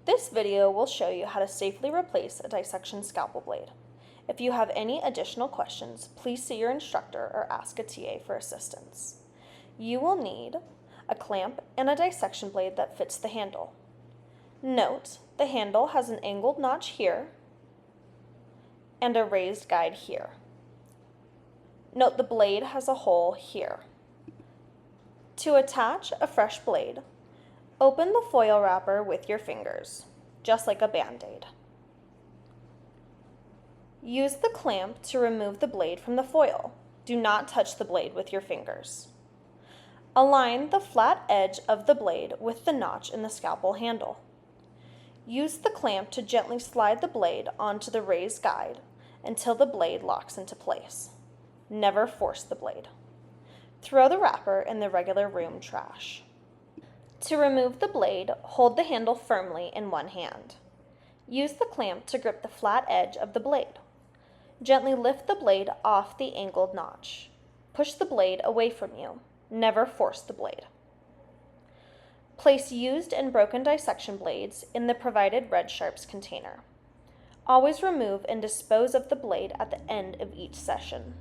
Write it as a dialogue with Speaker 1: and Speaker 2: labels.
Speaker 1: This video will show you how to safely replace a dissection scalpel blade. If you have any additional questions, please see your instructor or ask a TA for assistance. You will need a clamp and a dissection blade that fits the handle. Note, the handle has an angled notch here and a raised guide here. Note the blade has a hole here. To attach a fresh blade, open the foil wrapper with your fingers, just like a Band-Aid. Use the clamp to remove the blade from the foil. Do not touch the blade with your fingers. Align the flat edge of the blade with the notch in the scalpel handle. Use the clamp to gently slide the blade onto the raised guide until the blade locks into place. Never force the blade. Throw the wrapper in the regular room trash. To remove the blade, hold the handle firmly in one hand. Use the clamp to grip the flat edge of the blade. Gently lift the blade off the angled notch. Push the blade away from you. Never force the blade. Place used and broken dissection blades in the provided red sharps container. Always remove and dispose of the blade at the end of each session.